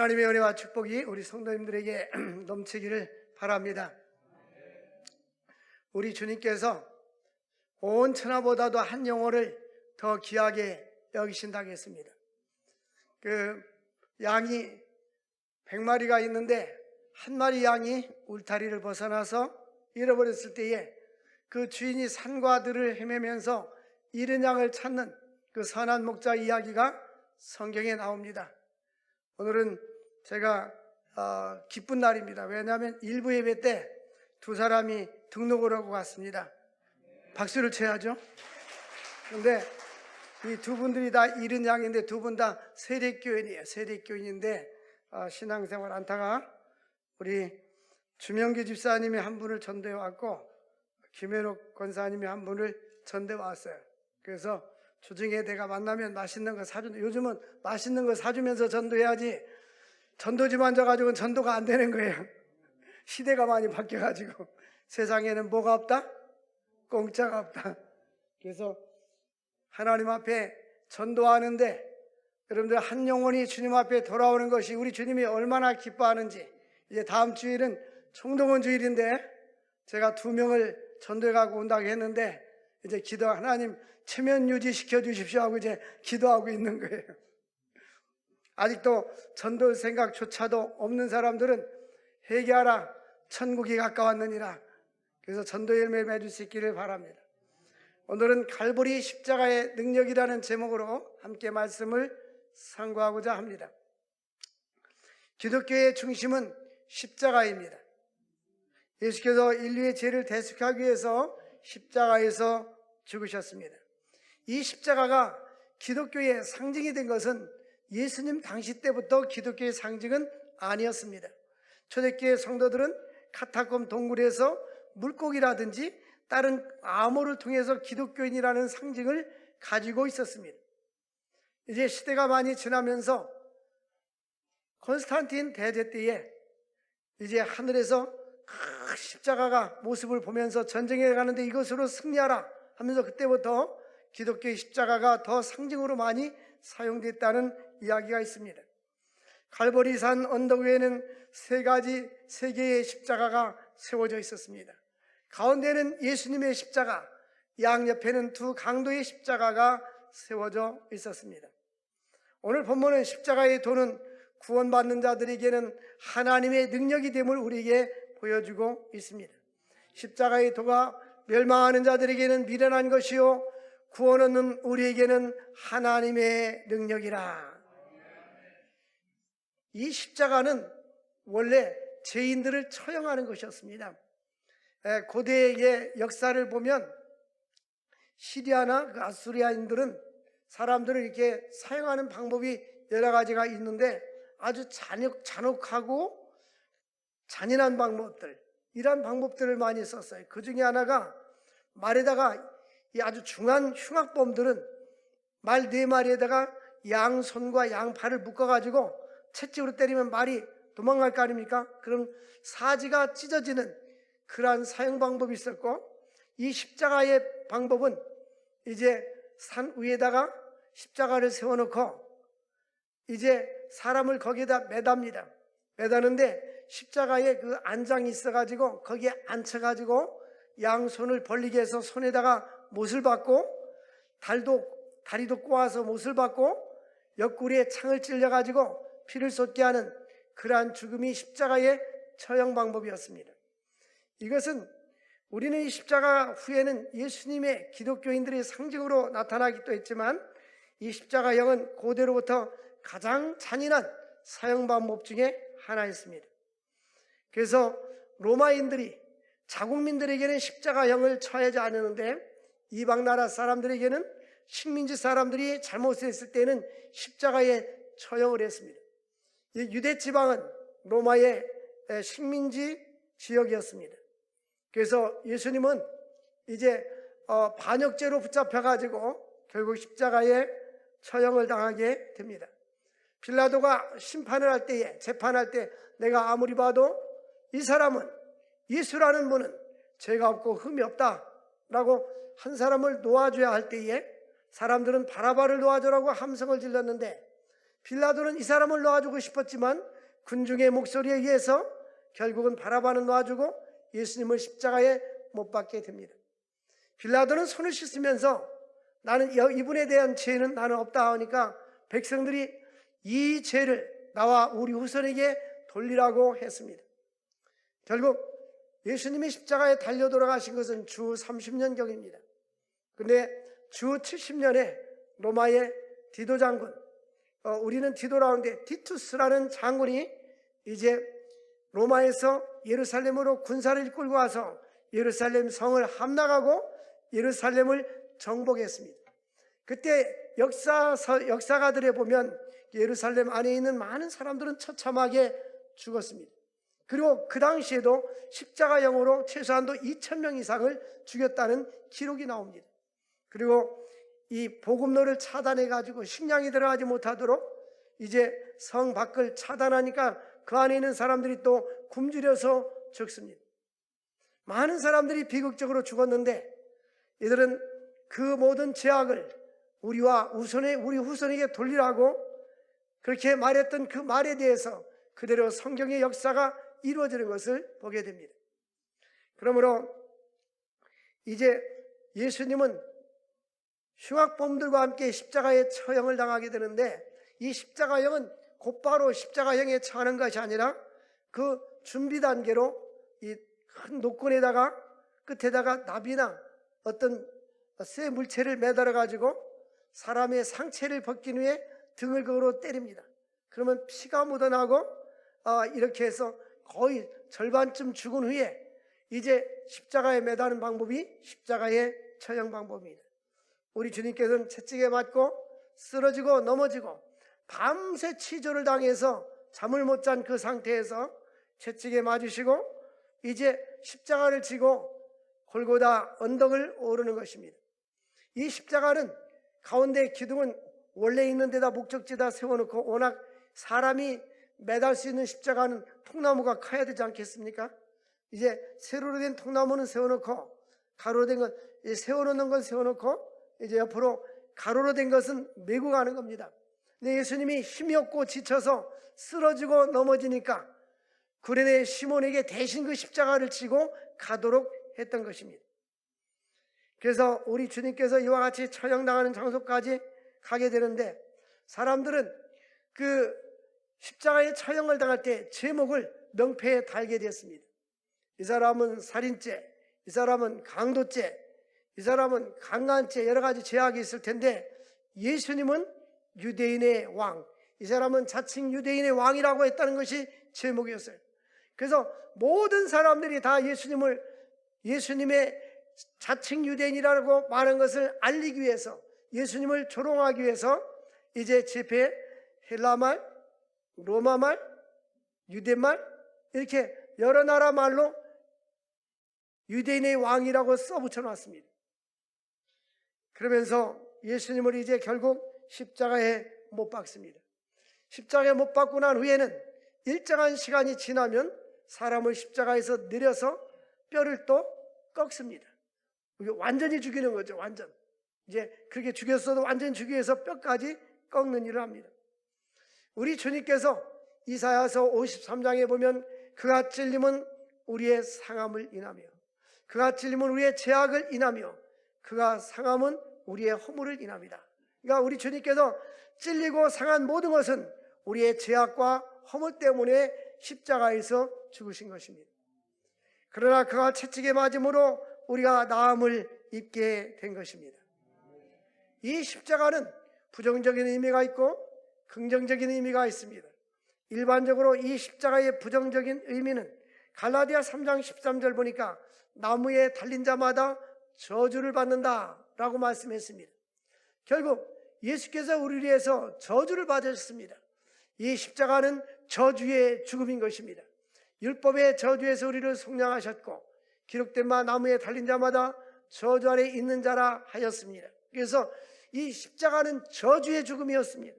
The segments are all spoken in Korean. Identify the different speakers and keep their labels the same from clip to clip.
Speaker 1: 하나님의 은혜와 축복이 우리 성도님들에게 넘치기를 바랍니다. 우리 주님께서 온 천하보다도 한 영혼을 더 귀하게 여기신다고 했습니다. 양이 100마리가 있는데 한 마리 양이 울타리를 벗어나서 잃어버렸을 때에 그 주인이 산과 들을 헤매면서 잃은 양을 찾는 그 선한 목자 이야기가 성경에 나옵니다. 오늘은 제가 기쁜 날입니다. 왜냐하면 일부 예배 때 두 사람이 등록을 하고 갔습니다. 박수를 쳐야죠. 그런데 이 두 분들이 다 잃은 양인데 두 분 다 세례교인이에요. 세례교인인데 신앙생활 안타가 우리 주명기 집사님이 한 분을 전도해 왔고 김현옥 권사님이 한 분을 전도해 왔어요. 그래서 주중에 내가 만나면 맛있는 거 사준다. 요즘은 맛있는 거 사주면서 전도해야지 전도집 앉아가지고는 전도가 안 되는 거예요. 시대가 많이 바뀌어가지고 세상에는 뭐가 없다? 공짜가 없다. 그래서 하나님 앞에 전도하는데 여러분들 한 영혼이 주님 앞에 돌아오는 것이 우리 주님이 얼마나 기뻐하는지, 이제 다음 주일은 총동원 주일인데 제가 2명을 전도해 가고 온다고 했는데 이제 하나님 체면 유지시켜 주십시오 하고 이제 기도하고 있는 거예요. 아직도 전도 생각조차도 없는 사람들은 회개하라, 천국이 가까웠느니라. 그래서 전도 열매 맺을 수 있기를 바랍니다. 오늘은 갈보리 십자가의 능력이라는 제목으로 함께 말씀을 상고하고자 합니다. 기독교의 중심은 십자가입니다. 예수께서 인류의 죄를 대속하기 위해서 십자가에서 죽으셨습니다. 이 십자가가 기독교의 상징이 된 것은 예수님 당시 때부터 기독교의 상징은 아니었습니다. 초대교회 성도들은 카타콤 동굴에서 물고기라든지 다른 암호를 통해서 기독교인이라는 상징을 가지고 있었습니다. 이제 시대가 많이 지나면서 콘스탄틴 대제 때에 이제 하늘에서 십자가가 모습을 보면서 전쟁에 가는데 이것으로 승리하라 하면서 그때부터 기독교의 십자가가 더 상징으로 많이 사용됐다는 이야기가 있습니다. 갈보리산 언덕 위에는 세 개의 십자가가 세워져 있었습니다. 가운데는 예수님의 십자가, 양옆에는 2 강도의 십자가가 세워져 있었습니다. 오늘 본문은 십자가의 도는 구원받는 자들에게는 하나님의 능력이 됨을 우리에게 보여주고 있습니다. 십자가의 도가 멸망하는 자들에게는 미련한 것이요 구원 얻는 우리에게는 하나님의 능력이라. 이 십자가는 원래 죄인들을 처형하는 것이었습니다. 고대의 역사를 보면 시리아나 아수리아인들은 사람들을 이렇게 사용하는 방법이 여러 가지가 있는데 아주 잔혹하고 잔인한 방법들, 이런 방법들을 많이 썼어요. 그 중에 하나가 말에다가 이 아주 중한 흉악범들은 말 4마리에다가 양손과 양팔을 묶어가지고 채찍으로 때리면 말이 도망갈 거 아닙니까? 그럼 사지가 찢어지는 그러한 사용 방법이 있었고, 이 십자가의 방법은 이제 산 위에다가 십자가를 세워놓고 이제 사람을 거기에다 매답니다. 매다는데 십자가에 그 안장이 있어가지고 거기에 앉혀가지고 양손을 벌리게 해서 손에다가 못을 받고 다리도 꼬아서 못을 받고 옆구리에 창을 찔려가지고 피를 쏟게 하는 그러한 죽음이 십자가의 처형 방법이었습니다. 이것은 우리는 이 십자가 후에는 예수님의 기독교인들의 상징으로 나타나기도 했지만 이 십자가형은 고대로부터 가장 잔인한 사형 방법 중에 하나였습니다. 그래서 로마인들이 자국민들에게는 십자가형을 처하지 않았는데 이방 나라 사람들에게는 식민지 사람들이 잘못을 했을 때는 십자가에 처형을 했습니다. 유대 지방은 로마의 식민지 지역이었습니다. 그래서 예수님은 이제 반역죄로 붙잡혀가지고 결국 십자가에 처형을 당하게 됩니다. 빌라도가 심판을 할 때에, 재판할 때 내가 아무리 봐도 이 사람은, 예수라는 분은 죄가 없고 흠이 없다라고 한 사람을 놓아줘야 할 때에 사람들은 바라바를 놓아주라고 함성을 질렀는데 빌라도는 이 사람을 놓아주고 싶었지만 군중의 목소리에 의해서 결국은 바라바는 놔주고 예수님을 십자가에 못 박게 됩니다. 빌라도는 손을 씻으면서 나는 이분에 대한 죄는 나는 없다 하니까 백성들이 이 죄를 나와 우리 후손에게 돌리라고 했습니다. 결국 예수님이 십자가에 달려 돌아가신 것은 주 30년경입니다. 그런데 주 70년에 로마의 디도 장군, 우리는 디도라는데 티투스라는 장군이 이제 로마에서 예루살렘으로 군사를 이끌고 와서 예루살렘 성을 함락하고 예루살렘을 정복했습니다. 그때 역사가들에 보면 예루살렘 안에 있는 많은 사람들은 처참하게 죽었습니다. 그리고 그 당시에도 십자가형으로 최소한도 2,000명 이상을 죽였다는 기록이 나옵니다. 그리고 이 복음로를 차단해 가지고 식량이 들어가지 못하도록 이제 성 밖을 차단하니까 그 안에 있는 사람들이 또 굶주려서 죽습니다. 많은 사람들이 비극적으로 죽었는데 이들은 그 모든 죄악을 우리 후손에게 돌리라고 그렇게 말했던 그 말에 대해서 그대로 성경의 역사가 이루어지는 것을 보게 됩니다. 그러므로 이제 예수님은 흉악범들과 함께 십자가에 처형을 당하게 되는데 이 십자가형은 곧바로 십자가형에 처하는 것이 아니라 그 준비 단계로 이 큰 노끈에다가 끝에다가 나비나 어떤 쇠 물체를 매달아 가지고 사람의 상체를 벗긴 후에 등을 그거로 때립니다. 그러면 피가 묻어나고 이렇게 해서 거의 절반쯤 죽은 후에 이제 십자가에 매다는 방법이 십자가의 처형 방법입니다. 우리 주님께서는 채찍에 맞고 쓰러지고 넘어지고 밤새 치조를 당해서 잠을 못 잔 그 상태에서 채찍에 맞으시고 이제 십자가를 지고 골고다 언덕을 오르는 것입니다. 이 십자가는 가운데 기둥은 원래 있는 데다 목적지에다 세워놓고 워낙 사람이 매달 수 있는 십자가는 통나무가 커야 되지 않겠습니까? 이제 세로로 된 통나무는 세워놓고 가로로 된 건 세워놓는 건 세워놓고 이제 옆으로 가로로 된 것은 메고 가는 겁니다. 근데 예수님이 힘이 없고 지쳐서 쓰러지고 넘어지니까 구레네 시몬에게 대신 그 십자가를 지고 가도록 했던 것입니다. 그래서 우리 주님께서 이와 같이 처형당하는 장소까지 가게 되는데 사람들은 그 십자가에 처형을 당할 때 제목을 명패에 달게 되었습니다. 이 사람은 살인죄, 이 사람은 강도죄, 이 사람은 강간죄, 여러 가지 죄악이 있을 텐데 예수님은 유대인의 왕, 이 사람은 자칭 유대인의 왕이라고 했다는 것이 제목이었어요. 그래서 모든 사람들이 다 예수님의 자칭 유대인이라고 말한 것을 알리기 위해서, 예수님을 조롱하기 위해서 이제 집회에 헬라말, 로마말, 유대말 이렇게 여러 나라 말로 유대인의 왕이라고 써붙여 놨습니다. 그러면서 예수님을 이제 결국 십자가에 못 박습니다. 십자가에 못 박고 난 후에는 일정한 시간이 지나면 사람을 십자가에서 내려서 뼈를 또 꺾습니다. 완전히 죽이는 거죠. 완전. 이제 그렇게 죽였어도 완전히 죽이기 위해서 뼈까지 꺾는 일을 합니다. 우리 주님께서 이사야서 53장에 보면 그가 찔림은 우리의 상함을 인하며 그가 찔림은 우리의 죄악을 인하며 그가 상함은 우리의 허물을 인합니다. 그러니까 우리 주님께서 찔리고 상한 모든 것은 우리의 죄악과 허물 때문에 십자가에서 죽으신 것입니다. 그러나 그가 채찍에 맞음으로 우리가 나음을 입게 된 것입니다. 이 십자가는 부정적인 의미가 있고 긍정적인 의미가 있습니다. 일반적으로 이 십자가의 부정적인 의미는 갈라디아 3장 13절 보니까 나무에 달린 자마다 저주를 받는다라고 말씀했습니다. 결국 예수께서 우리를 위해서 저주를 받으셨습니다. 이 십자가는 저주의 죽음인 것입니다. 율법의 저주에서 우리를 속량하셨고 기록된 바 나무에 달린 자마다 저주 아래 있는 자라 하였습니다. 그래서 이 십자가는 저주의 죽음이었습니다.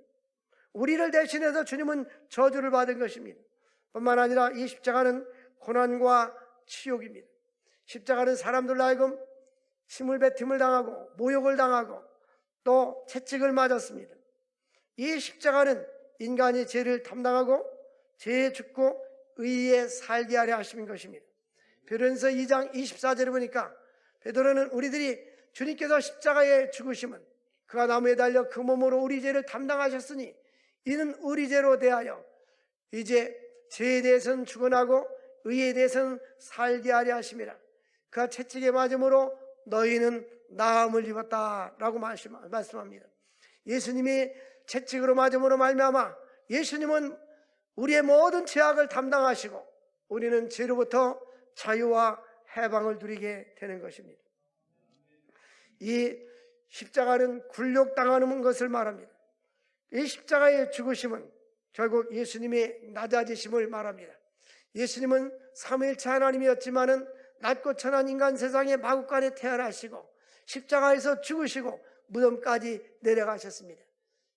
Speaker 1: 우리를 대신해서 주님은 저주를 받은 것입니다. 뿐만 아니라 이 십자가는 고난과 치욕입니다. 십자가는 사람들로 하여금 침울배팀을 당하고 모욕을 당하고 또 채찍을 맞았습니다. 이 십자가는 인간의 죄를 담당하고 죄에 죽고 의에 살게 하려 하신 것입니다. 베드로전서 2장 24절에 보니까 베드로는 우리들이 주님께서 십자가에 죽으심은 그가 나무에 달려 그 몸으로 우리 죄를 담당하셨으니 이는 우리 죄로 대하여 이제 죄에 대해서는 죽어나고 의에 대해서는 살게 하려 하심이라. 그가 채찍에 맞음으로 너희는 나음을 입었다라고 말씀합니다. 예수님이 채찍으로 맞음으로 말미암아 예수님은 우리의 모든 죄악을 담당하시고 우리는 죄로부터 자유와 해방을 누리게 되는 것입니다. 이 십자가는 굴욕당하는 것을 말합니다. 이 십자가의 죽으심은 결국 예수님의 낮아지심을 말합니다. 예수님은 삼위일체 하나님이었지만은 낮고 천한 인간 세상의 마구간에 태어나시고 십자가에서 죽으시고 무덤까지 내려가셨습니다.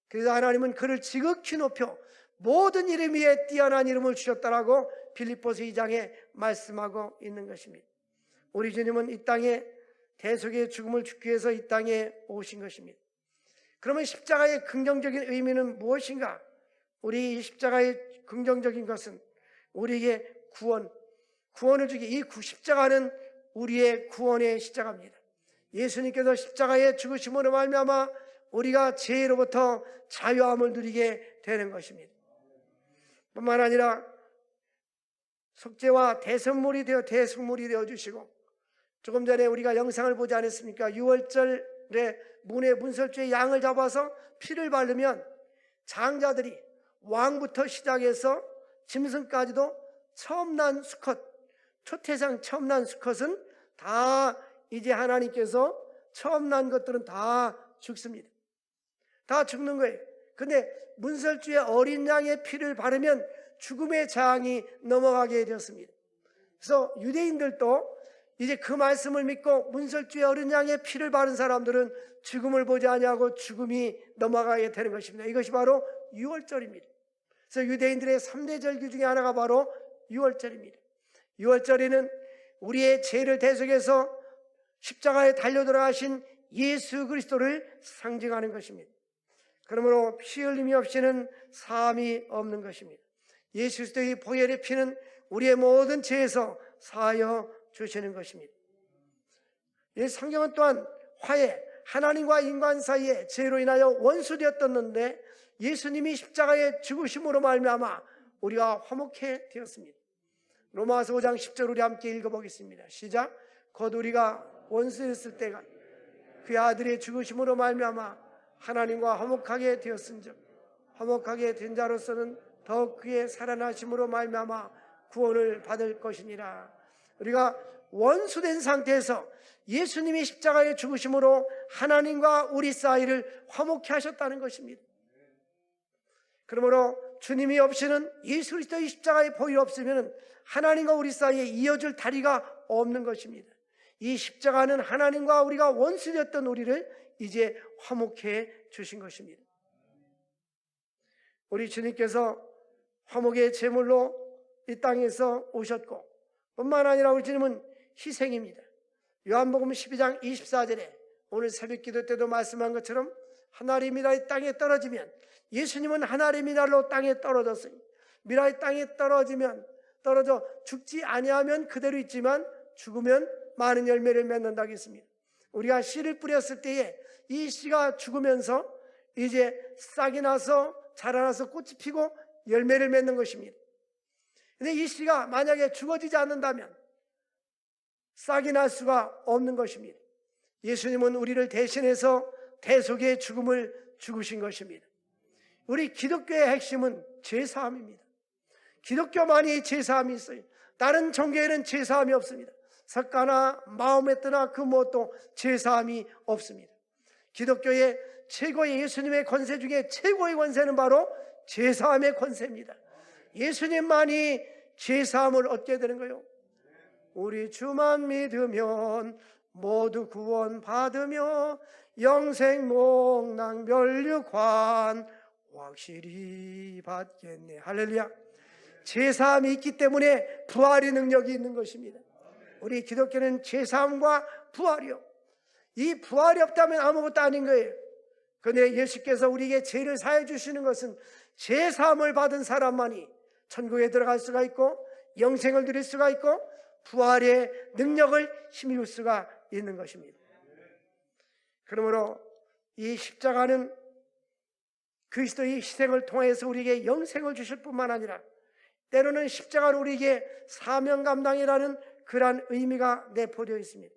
Speaker 1: 그래서 하나님은 그를 지극히 높여 모든 이름 위에 뛰어난 이름을 주셨다라고 빌립보서 2장에 말씀하고 있는 것입니다. 우리 주님은 이 땅에 대속의 죽음을 죽기 위해서 이 땅에 오신 것입니다. 그러면 십자가의 긍정적인 의미는 무엇인가? 우리 십자가의 긍정적인 것은 우리에게 구원을 주기, 이 십자가는 우리의 구원의 십자가입니다. 예수님께서 십자가에 죽으심으로 말미암아 우리가 죄로부터 자유함을 누리게 되는 것입니다. 뿐만 아니라 속죄와 대속물이 되어 주시고, 조금 전에 우리가 영상을 보지 않았습니까? 6월절에 문에 문설주의 양을 잡아서 피를 바르면 장자들이 왕부터 시작해서 짐승까지도 처음 난 수컷, 초태상 처음 난 수컷은 다 이제 하나님께서 처음 난 것들은 다 죽습니다. 다 죽는 거예요. 근데 문설주의 어린 양의 피를 바르면 죽음의 재앙이 넘어가게 되었습니다. 그래서 유대인들도 이제 그 말씀을 믿고 문설주의 어린 양의 피를 바른 사람들은 죽음을 보지 아니하고 죽음이 넘어가게 되는 것입니다. 이것이 바로 유월절입니다. 그래서 유대인들의 3대 절기 중에 하나가 바로 유월절입니다. 유월절에는 우리의 죄를 대속해서 십자가에 달려 돌아가신 예수 그리스도를 상징하는 것입니다. 그러므로 피 흘림이 없이는 사함이 없는 것입니다. 예수 그리스도의 보혈의 피는 우리의 모든 죄에서 사하여 주시는 것입니다. 이 성경은 또한 화해, 하나님과 인간 사이에 죄로 인하여 원수되었었는데 예수님이 십자가에 죽으심으로 말미암아 우리가 화목해 되었습니다. 로마서 5장 10절 우리 함께 읽어보겠습니다. 시작. 곧 우리가 원수였을 때가 그의 아들의 죽으심으로 말미암아 하나님과 화목하게 되었은즉 화목하게 된 자로서는 더욱 그의 살아나심으로 말미암아 구원을 받을 것이니라. 우리가 원수된 상태에서 예수님이 십자가에 죽으심으로 하나님과 우리 사이를 화목케 하셨다는 것입니다. 그러므로 주님이 없이는 예수 그리스도의 십자가의 보혈이 없으면 하나님과 우리 사이에 이어줄 다리가 없는 것입니다. 이 십자가는 하나님과 우리가 원수되었던 우리를 이제 화목해 주신 것입니다. 우리 주님께서 화목의 제물로 이 땅에서 오셨고 뿐만 아니라 우리 주님은 희생입니다. 요한복음 12장 24절에 오늘 새벽 기도 때도 말씀한 것처럼 하나님의 미랄이 땅에 떨어지면 예수님은 하나님의 미랄로 땅에 떨어졌어요. 미랄이 땅에 떨어져 죽지 아니하면 그대로 있지만 죽으면 많은 열매를 맺는다고 했습니다. 우리가 씨를 뿌렸을 때에 이 씨가 죽으면서 이제 싹이 나서 자라나서 꽃이 피고 열매를 맺는 것입니다. 근데 이 씨가 만약에 죽어지지 않는다면 싹이 날 수가 없는 것입니다. 예수님은 우리를 대신해서 대속의 죽음을 죽으신 것입니다. 우리 기독교의 핵심은 죄사함입니다. 기독교만이 죄사함이 있어요. 다른 종교에는 죄사함이 없습니다. 석가나 마호메트나 그 무엇도 죄사함이 없습니다. 기독교의 최고의 예수님의 권세 중에 최고의 권세는 바로 죄사함의 권세입니다. 예수님만이 죄사함을 얻게 되는 거예요. 우리 주만 믿으면 모두 구원 받으며 영생 목랑 멸류관 확실히 받겠네. 할렐루야. 죄사함이 있기 때문에 부활의 능력이 있는 것입니다. 우리 기독교는 죄사함과 부활이요. 이 부활이 없다면 아무것도 아닌 거예요. 그런데 예수께서 우리에게 죄를 사해 주시는 것은 죄사함을 받은 사람만이 천국에 들어갈 수가 있고 영생을 누릴 수가 있고 부활의 능력을 힘입을 수가 있는 것입니다. 그러므로 이 십자가는 그리스도의 희생을 통해서 우리에게 영생을 주실 뿐만 아니라 때로는 십자가는 우리에게 사명 감당이라는 그러한 의미가 내포되어 있습니다.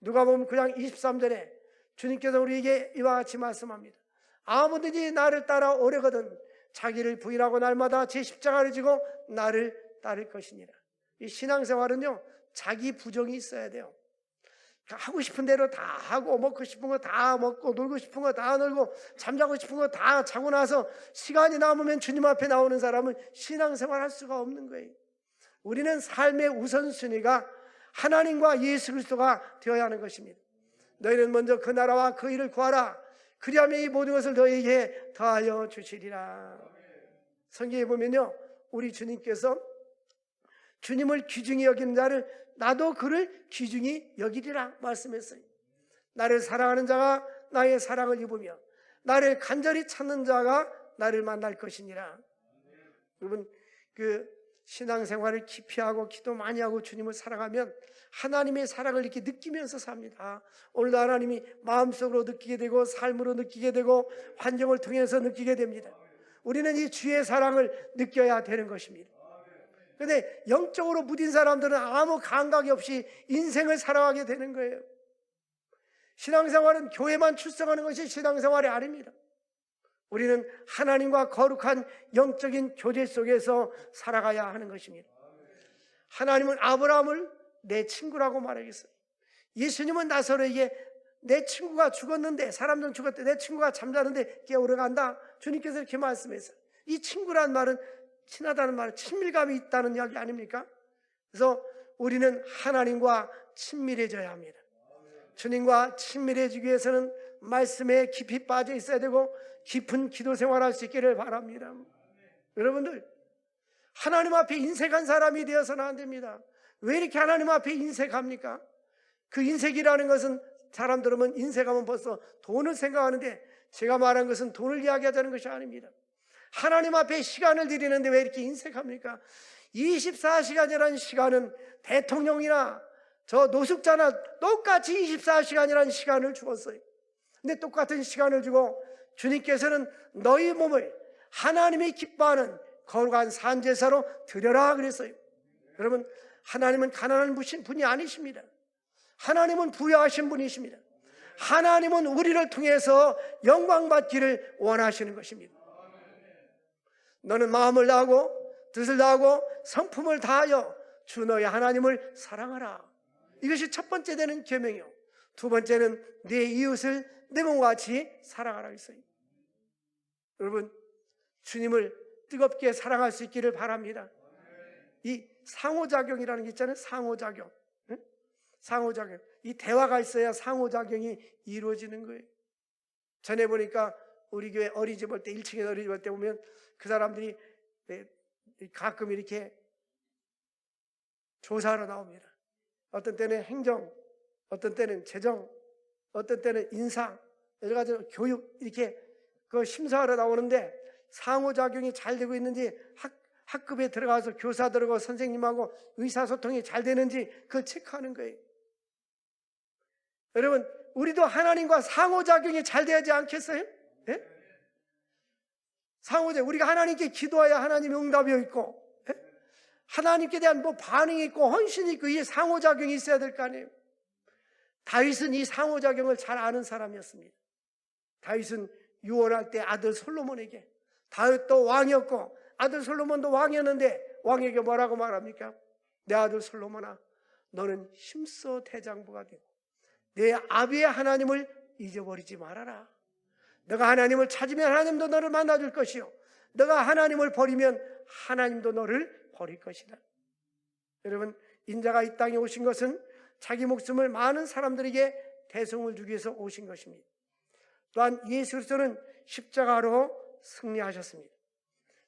Speaker 1: 누가복음 9장 23절에 주님께서 우리에게 이와 같이 말씀합니다. 아무든지 나를 따라 오려거든 자기를 부인하고 날마다 제 십자가를 지고 나를 따를 것이니라. 이 신앙생활은요, 자기 부정이 있어야 돼요. 하고 싶은 대로 다 하고 먹고 싶은 거 다 먹고 놀고 싶은 거 다 놀고 잠자고 싶은 거 다 자고 나서 시간이 남으면 주님 앞에 나오는 사람은 신앙생활 할 수가 없는 거예요. 우리는 삶의 우선순위가 하나님과 예수 그리스도가 되어야 하는 것입니다. 너희는 먼저 그 나라와 그 일을 구하라. 그리하면 이 모든 것을 너희에게 더하여 주시리라. 성경에 보면요, 우리 주님께서 주님을 귀중히 여기는 자를 나도 그를 귀중히 여기리라 말씀했어요. 나를 사랑하는 자가 나의 사랑을 입으며 나를 간절히 찾는 자가 나를 만날 것이니라. 여러분, 그 신앙생활을 깊이 하고 기도 많이 하고 주님을 사랑하면 하나님의 사랑을 이렇게 느끼면서 삽니다. 오늘도 하나님이 마음속으로 느끼게 되고 삶으로 느끼게 되고 환경을 통해서 느끼게 됩니다. 우리는 이 주의 사랑을 느껴야 되는 것입니다. 그런데 영적으로 무딘 사람들은 아무 감각이 없이 인생을 살아가게 되는 거예요. 신앙생활은 교회만 출석하는 것이 신앙생활이 아닙니다. 우리는 하나님과 거룩한 영적인 교제 속에서 살아가야 하는 것입니다. 하나님은 아브라함을 내 친구라고 말하겠어요. 예수님은 나사로에게 내 친구가 죽었는데, 사람들은 죽었대, 내 친구가 잠자는데 깨우러 간다. 주님께서 이렇게 말씀했어요. 이 친구란 말은, 친하다는 말은 친밀감이 있다는 이야기 아닙니까? 그래서 우리는 하나님과 친밀해져야 합니다. 주님과 친밀해지기 위해서는 말씀에 깊이 빠져 있어야 되고 깊은 기도 생활할 수 있기를 바랍니다. 여러분들, 하나님 앞에 인색한 사람이 되어서는 안 됩니다. 왜 이렇게 하나님 앞에 인색합니까? 그 인색이라는 것은 사람 들으면 인색하면 벌써 돈을 생각하는데, 제가 말한 것은 돈을 이야기하자는 것이 아닙니다. 하나님 앞에 시간을 드리는데 왜 이렇게 인색합니까? 24시간이라는 시간은 대통령이나 저 노숙자나 똑같이 24시간이라는 시간을 주었어요. 근데 똑같은 시간을 주고 주님께서는 너희 몸을 하나님이 기뻐하는 거룩한 산제사로 드려라 그랬어요. 여러분, 하나님은 가난한 분이 아니십니다. 하나님은 부유하신 분이십니다. 하나님은 우리를 통해서 영광받기를 원하시는 것입니다. 너는 마음을 다하고 뜻을 다하고 성품을 다하여 주 너희 하나님을 사랑하라. 이것이 첫 번째 되는 계명이요. 두 번째는 네 이웃을 내 몸과 같이 사랑하라 했어요. 여러분, 주님을 뜨겁게 사랑할 수 있기를 바랍니다. 이 상호작용이라는 게 있잖아요. 상호작용. 응? 상호작용. 이 대화가 있어야 상호작용이 이루어지는 거예요. 전에 보니까 우리 교회 어린이집 올 때, 1층에 어린이집 올 때 보면 그 사람들이 가끔 이렇게 조사하러 나옵니다. 어떤 때는 행정, 어떤 때는 재정, 어떤 때는 인사, 여러 가지 교육, 이렇게 그 심사하러 나오는데 상호작용이 잘 되고 있는지, 학급에 들어가서 교사들하고 선생님하고 의사소통이 잘 되는지 그걸 체크하는 거예요. 여러분, 우리도 하나님과 상호작용이 잘 되지 않겠어요? 예? 상호작용, 우리가 하나님께 기도해야 하나님이 응답이 있고, 예? 하나님께 대한 뭐 반응이 있고 헌신이 있고, 이 상호작용이 있어야 될 거 아니에요. 다윗은 이 상호작용을 잘 아는 사람이었습니다. 다윗은 유언할 때 아들 솔로몬에게, 다윗도 왕이었고 아들 솔로몬도 왕이었는데 왕에게 뭐라고 말합니까? 내 아들 솔로몬아, 너는 힘써 대장부가 되고 내 아비의 하나님을 잊어버리지 말아라. 너가 하나님을 찾으면 하나님도 너를 만나줄 것이요, 너가 하나님을 버리면 하나님도 너를 버릴 것이다. 여러분, 인자가 이 땅에 오신 것은 자기 목숨을 많은 사람들에게 대성을 주기 위해서 오신 것입니다. 또한 예수 그리스도는 십자가로 승리하셨습니다.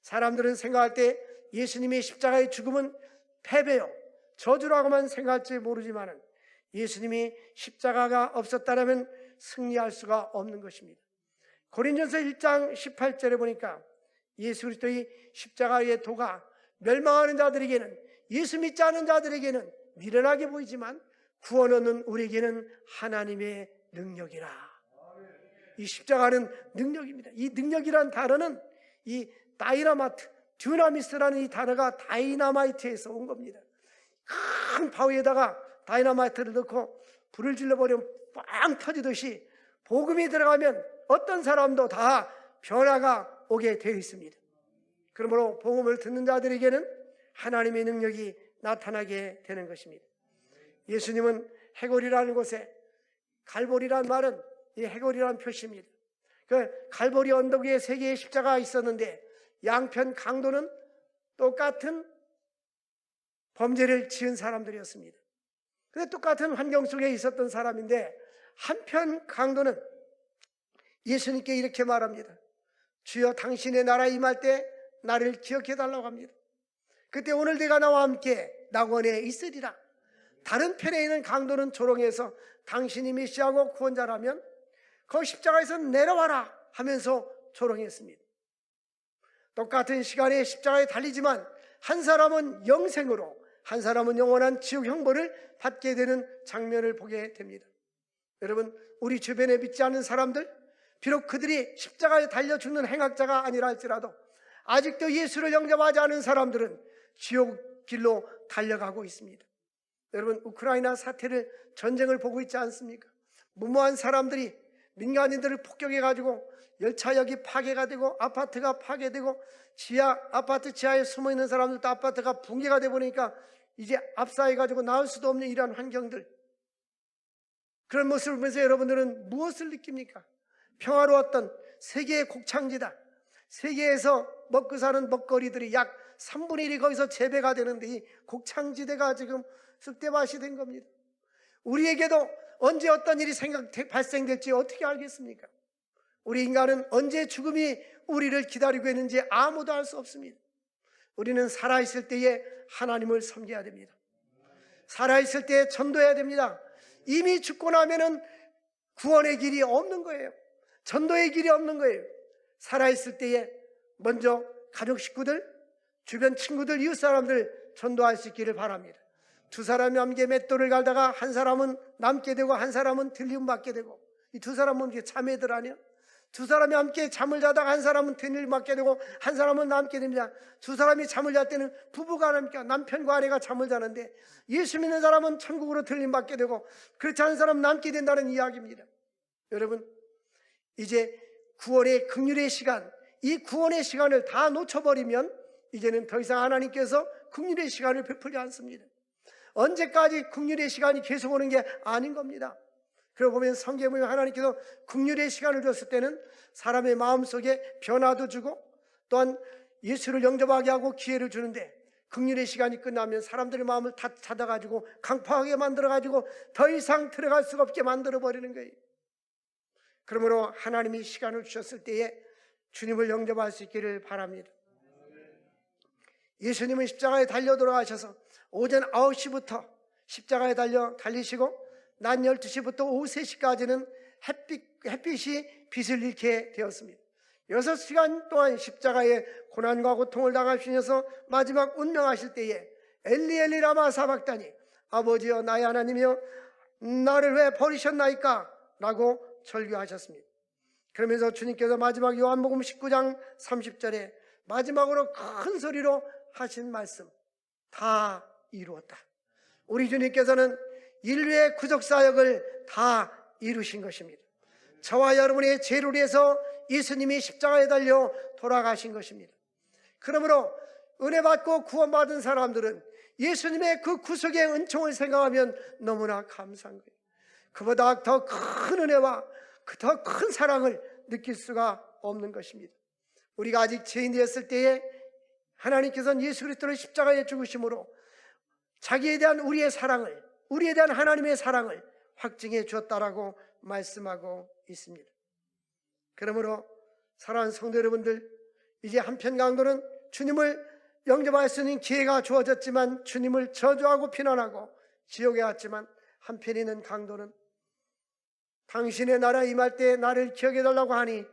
Speaker 1: 사람들은 생각할 때 예수님의 십자가의 죽음은 패배요, 저주라고만 생각할지 모르지만 예수님이 십자가가 없었다면 승리할 수가 없는 것입니다. 고린전서 1장 18절에 보니까 예수 그리스도의 십자가의 도가 멸망하는 자들에게는, 예수 믿지 않은 자들에게는 미련하게 보이지만 구원 얻는 우리에게는 하나님의 능력이라. 이 십자가는 능력입니다. 이 능력이란 단어는 이 다이나마트, 듀나미스라는 이 단어가 다이나마이트에서 온 겁니다. 큰 바위에다가 다이나마이트를 넣고 불을 질러버리면 빵 터지듯이 복음이 들어가면 어떤 사람도 다 변화가 오게 되어 있습니다. 그러므로 복음을 듣는 자들에게는 하나님의 능력이 나타나게 되는 것입니다. 예수님은 해골이라는 곳에, 갈보리라는 말은 이 해골이라는 표시입니다. 그 갈보리 언덕 위에 세 개의 십자가가 있었는데 양편 강도는 똑같은 범죄를 지은 사람들이었습니다. 근데 똑같은 환경 속에 있었던 사람인데 한편 강도는 예수님께 이렇게 말합니다. 주여 당신의 나라 임할 때 나를 기억해 달라고 합니다. 그때 오늘 내가 나와 함께 낙원에 있으리라. 다른 편에 있는 강도는 조롱해서 당신이 메시아고 구원자라면 그 십자가에서 내려와라 하면서 조롱했습니다. 똑같은 시간에 십자가에 달리지만 한 사람은 영생으로, 한 사람은 영원한 지옥 형벌을 받게 되는 장면을 보게 됩니다. 여러분, 우리 주변에 믿지 않는 사람들, 비록 그들이 십자가에 달려 죽는 행악자가 아니라 할지라도 아직도 예수를 영접하지 않은 사람들은 지옥 길로 달려가고 있습니다. 여러분, 우크라이나 사태를, 전쟁을 보고 있지 않습니까? 무모한 사람들이 민간인들을 폭격해가지고 열차역이 파괴가 되고 아파트가 파괴되고 아파트 지하에 숨어있는 사람들도 아파트가 붕괴가 되어 보니까 이제 압사해가지고 나올 수도 없는 이러한 환경들, 그런 모습을 보면서 여러분들은 무엇을 느낍니까? 평화로웠던 세계의 곡창지다. 세계에서 먹고 사는 먹거리들이 약 3분의 1이 거기서 재배가 되는데 이 곡창지대가 지금 쑥대밭이 된 겁니다. 우리에게도 언제 어떤 일이 발생될지 어떻게 알겠습니까? 우리 인간은 언제 죽음이 우리를 기다리고 있는지 아무도 알 수 없습니다. 우리는 살아있을 때에 하나님을 섬겨야 됩니다. 살아있을 때에 전도해야 됩니다. 이미 죽고 나면은 구원의 길이 없는 거예요. 전도의 길이 없는 거예요. 살아있을 때에 먼저 가족 식구들, 주변 친구들, 이웃 사람들 전도할 수 있기를 바랍니다. 두 사람이 함께 맷돌을 갈다가 한 사람은 남게 되고 한 사람은 들림 받게 되고, 이 두 사람은 이게 자매들 아니야? 두 사람이 함께 잠을 자다가 한 사람은 들림 받게 되고 한 사람은 남게 됩니다. 두 사람이 잠을 잘 때는 부부가 하니까 남편과 아내가 잠을 자는데 예수 믿는 사람은 천국으로 들림 받게 되고 그렇지 않은 사람은 남게 된다는 이야기입니다. 여러분, 이제 구원의 긍휼의 시간, 이 구원의 시간을 다 놓쳐버리면 이제는 더 이상 하나님께서 긍휼의 시간을 베풀지 않습니다. 언제까지 긍휼의 시간이 계속 오는 게 아닌 겁니다. 그러고 보면 성경에 보면 하나님께서 긍휼의 시간을 줬을 때는 사람의 마음속에 변화도 주고 또한 예수를 영접하게 하고 기회를 주는데, 긍휼의 시간이 끝나면 사람들의 마음을 다 닫아가지고 강팍하게 만들어가지고 더 이상 들어갈 수가 없게 만들어버리는 거예요. 그러므로 하나님이 시간을 주셨을 때에 주님을 영접할 수 있기를 바랍니다. 예수님은 십자가에 달려 돌아가셔서 오전 9시부터 십자가에 달리시고 낮 12시부터 오후 3시까지는 햇빛이 빛을 잃게 되었습니다. 6시간 동안 십자가에 고난과 고통을 당하시면서 마지막 운명하실 때에 엘리 엘리 라마 사박다니, 아버지여 나의 하나님이여 나를 왜 버리셨나이까? 라고 절규하셨습니다. 그러면서 주님께서 마지막 요한복음 19장 30절에 마지막으로 큰 소리로 하신 말씀, 다 이루었다. 우리 주님께서는 인류의 구속사역을 다 이루신 것입니다. 저와 여러분의 죄를 위해서 예수님이 십자가에 달려 돌아가신 것입니다. 그러므로 은혜 받고 구원받은 사람들은 예수님의 그 구속의 은총을 생각하면 너무나 감사한 거예요. 그보다 더 큰 은혜와 더 큰 사랑을 느낄 수가 없는 것입니다. 우리가 아직 죄인이었을 때에 하나님께서는 예수 그리스도를 십자가에 죽으심으로 자기에 대한 우리의 사랑을, 우리에 대한 하나님의 사랑을 확증해 주었다라고 말씀하고 있습니다. 그러므로 사랑하는 성도 여러분들, 이제 한편 강도는 주님을 영접할 수 있는 기회가 주어졌지만 주님을 저주하고 비난하고 지옥에 갔지만, 한편에 있는 강도는 당신의 나라 임할 때 나를 기억해 달라고 하니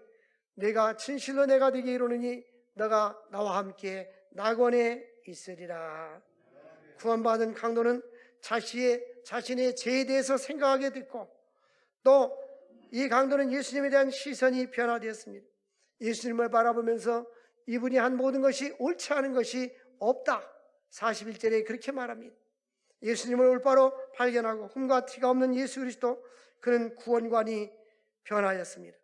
Speaker 1: 내가 진실로 내가 되게 이루느니 너가 나와 함께 낙원에 있으리라. 구원받은 강도는 자신의 죄에 대해서 생각하게 됐고, 또 이 강도는 예수님에 대한 시선이 변화되었습니다. 예수님을 바라보면서 이분이 한 모든 것이 옳지 않은 것이 없다. 41절에 그렇게 말합니다. 예수님을 올바로 발견하고 흠과 티가 없는 예수 그리스도, 그는 구원관이 변하였습니다.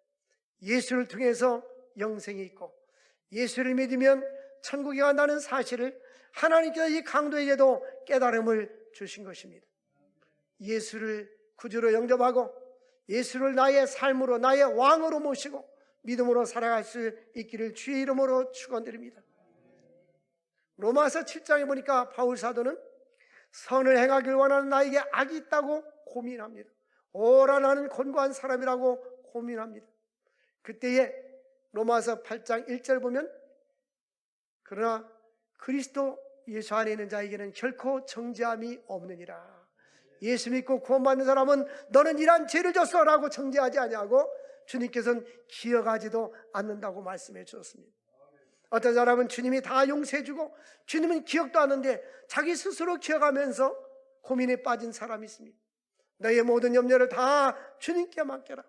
Speaker 1: 예수를 통해서 영생이 있고 예수를 믿으면 천국에 간다는 사실을 하나님께서 이 강도에게도 깨달음을 주신 것입니다. 예수를 구주로 영접하고 예수를 나의 삶으로, 나의 왕으로 모시고 믿음으로 살아갈 수 있기를 주의 이름으로 축원드립니다. 로마서 7장에 보니까 바울 사도는 선을 행하길 원하는 나에게 악이 있다고 고민합니다. 오라 나는 곤고한 사람이라고 고민합니다. 그때에 로마서 8장 1절 보면, 그러나 그리스도 예수 안에 있는 자에게는 결코 정죄함이 없느니라. 예수 믿고 구원받는 사람은 너는 이러한 죄를 졌어 라고 정죄하지 아니하고 주님께서는 기억하지도 않는다고 말씀해 주셨습니다. 어떤 사람은 주님이 다 용서해 주고 주님은 기억도 하는데 자기 스스로 기억하면서 고민에 빠진 사람이 있습니다. 너의 모든 염려를 다 주님께 맡겨라.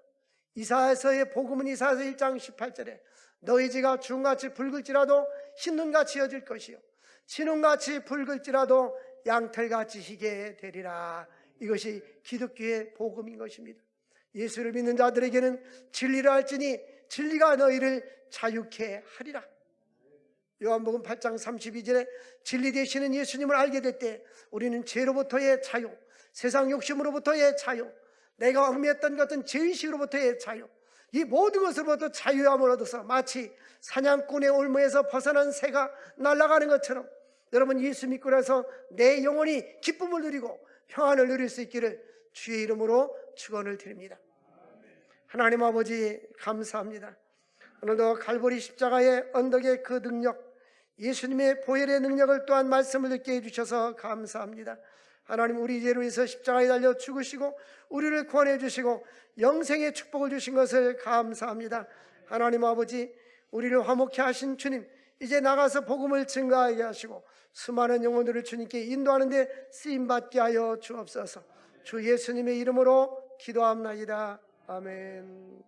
Speaker 1: 이사야서의 복음은 이사야서 1장 18절에 너희 죄가 주홍같이 붉을지라도 흰눈같이 여질 것이요 진홍같이 붉을지라도 양털같이 희게 되리라. 이것이 기독교의 복음인 것입니다. 예수를 믿는 자들에게는 진리를 알지니 진리가 너희를 자유케 하리라. 요한복음 8장 32절에 진리 되시는 예수님을 알게 될 때 우리는 죄로부터의 자유, 세상 욕심으로부터의 자유, 내가 흠했던 것은 죄의식으로부터의 자유, 이 모든 것으로부터 자유함을 얻어서 마치 사냥꾼의 올무에서 벗어난 새가 날아가는 것처럼 여러분 예수 믿고 나서 내 영혼이 기쁨을 누리고 평안을 누릴 수 있기를 주의 이름으로 축원을 드립니다. 하나님 아버지 감사합니다. 오늘도 갈보리 십자가의 언덕의 그 능력, 예수님의 보혈의 능력을 또한 말씀을 듣게 해주셔서 감사합니다. 하나님, 우리 죄로 인해서 십자가에 달려 죽으시고 우리를 구원해 주시고 영생의 축복을 주신 것을 감사합니다. 하나님 아버지, 우리를 화목케 하신 주님, 이제 나가서 복음을 증거하게 하시고 수많은 영혼들을 주님께 인도하는 데 쓰임받게 하여 주옵소서. 주 예수님의 이름으로 기도합나이다. 아멘.